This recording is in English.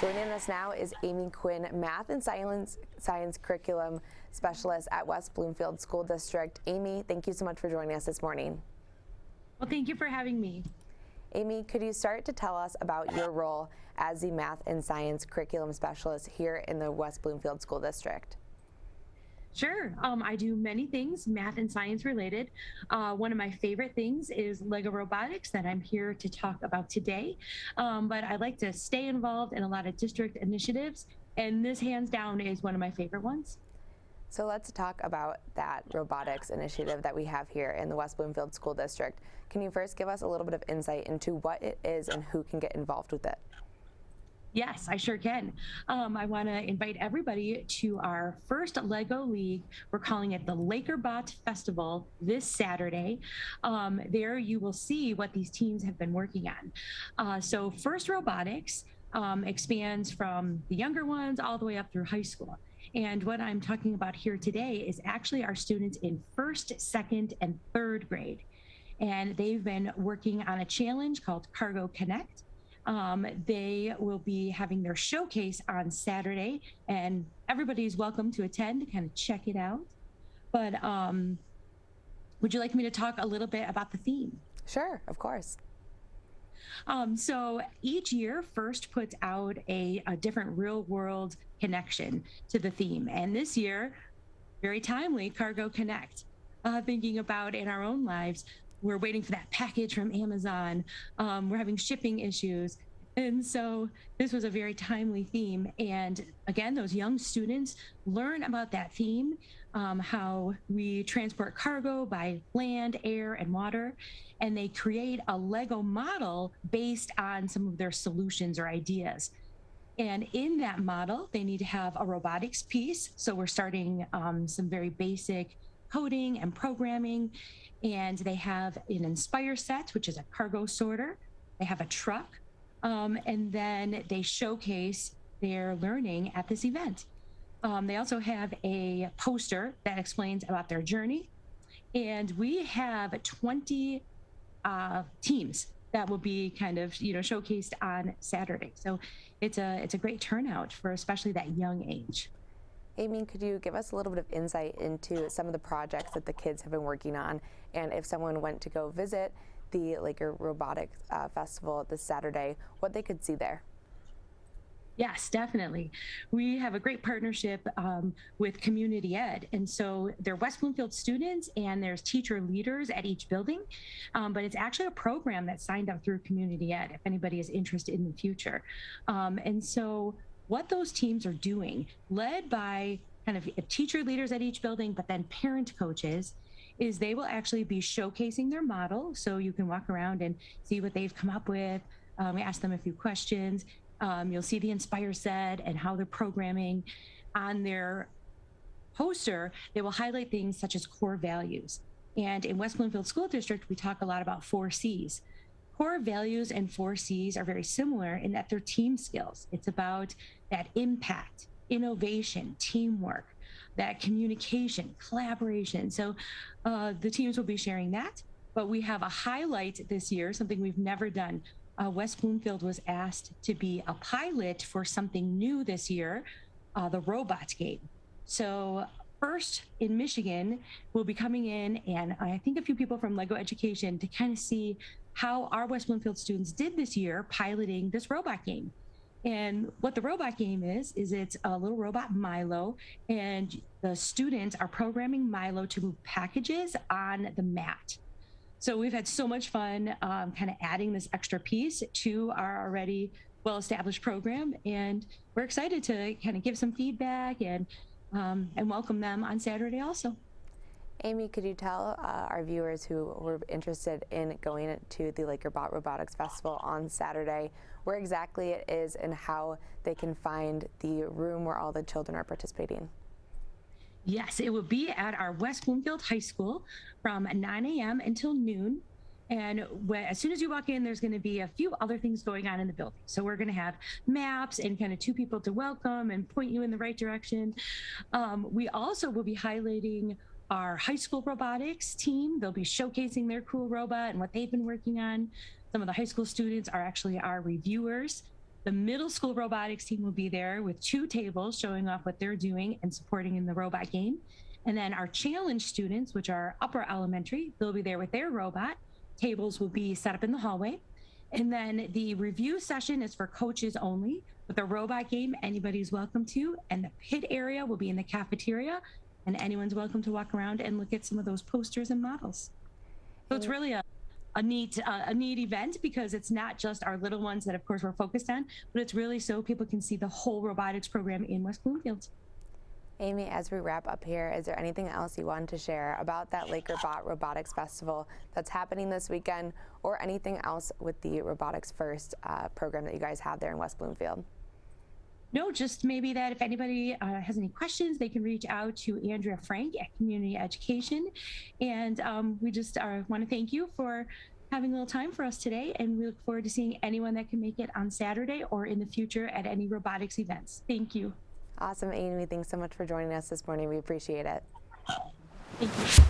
Joining us now is Amy Quinn, Math and Science Curriculum Specialist at West Bloomfield School District. Amy, thank you so much for joining us this morning. Well, thank you for having me. Amy, could you start to tell us about your role as the Math and Science Curriculum Specialist here in the West Bloomfield School District? Sure. I do many things math and science related. One of my favorite things is Lego robotics that I'm here to talk about today. But I like to stay involved in a lot of district initiatives, and this hands down is one of my favorite ones. So let's talk about that robotics initiative that we have here in the West Bloomfield School District. Can you first give us a little bit of insight into what it is and who can get involved with it? Yes, I sure can. I want to invite everybody to our first Lego League. We're calling it the Lakerbot Festival this Saturday. There you will see what these teams have been working on. So First Robotics expands from the younger ones all the way up through high school. And what I'm talking about here today is actually our students in first, second, and third grade. And they've been working on a challenge called Cargo Connect. They will be having their showcase on Saturday, and everybody's welcome to attend to kind of check it out. But would you like me to talk a little bit about the theme? Sure, of course. So each year, First puts out a different real-world connection to the theme. And this year, very timely, Cargo Connect. Thinking about in our own lives, we're waiting for that package from Amazon. We're having shipping issues. And so this was a very timely theme. And again, those young students learn about that theme, how we transport cargo by land, air, and water. And they create a Lego model based on some of their solutions or ideas. And in that model, they need to have a robotics piece. So we're starting some very basic coding and programming. And they have an Inspire set, which is a cargo sorter. They have a truck. And then they showcase their learning at this event. They also have a poster that explains about their journey. And we have 20 teams that will be kind of, showcased on Saturday. So it's a great turnout for especially that young age. Amy, could you give us a little bit of insight into some of the projects that the kids have been working on, and if someone went to go visit the Lakerbot Robotics Festival this Saturday, what they could see there? Yes, definitely. We have a great partnership with Community Ed. And so they're West Bloomfield students and there's teacher leaders at each building. But it's actually a program that's signed up through Community Ed if anybody is interested in the future. And so what those teams are doing, led by kind of teacher leaders at each building, but then parent coaches, is they will actually be showcasing their model. So you can walk around and see what they've come up with. We ask them a few questions. You'll see the Inspire set and how they're programming. On their poster, they will highlight things such as core values. And in West Bloomfield School District, we talk a lot about 4 C's. Core values and 4 C's are very similar in that they're team skills. It's about that impact, innovation, teamwork, that communication, collaboration. So the teams will be sharing that. But we have a highlight this year, something we've never done. West Bloomfield was asked to be a pilot for something new this year, the robot game. So First in Michigan will be coming in, and I think a few people from Lego Education to kind of see how our West Bloomfield students did this year piloting this robot game. And what the robot game is it's a little robot Milo, and the students are programming Milo to move packages on the mat. So we've had so much fun kind of adding this extra piece to our already well-established program. And we're excited to kind of give some feedback and welcome them on Saturday also. Amy, could you tell our viewers who were interested in going to the Lakerbot Robotics Festival on Saturday where exactly it is and how they can find the room where all the children are participating? Yes, it will be at our West Bloomfield High School from 9 a.m. until noon. And as soon as you walk in, there's going to be a few other things going on in the building. So we're going to have maps and kind of 2 people to welcome and point you in the right direction. We also will be highlighting our high school robotics team. They'll be showcasing their cool robot and what they've been working on. Some of the high school students are actually our reviewers. The middle school robotics team will be there with 2 tables showing off what they're doing and supporting in the robot game. And then our challenge students, which are upper elementary, they'll be there with their robot. Tables will be set up in the hallway. And then the review session is for coaches only. With the robot game, anybody's welcome to. And the pit area will be in the cafeteria. And anyone's welcome to walk around and look at some of those posters and models. So it's really a neat event, because it's not just our little ones that, of course, we're focused on, but it's really so people can see the whole robotics program in West Bloomfield. Amy, as we wrap up here, is there anything else you wanted to share about that Lakerbot Robotics Festival that's happening this weekend, or anything else with the Robotics First program that you guys have there in West Bloomfield? No, just maybe that if anybody has any questions, they can reach out to Andrea Frank at Community Education. And we just want to thank you for having a little time for us today. And we look forward to seeing anyone that can make it on Saturday or in the future at any robotics events. Thank you. Awesome, Amy. Thanks so much for joining us this morning. We appreciate it. Thank you.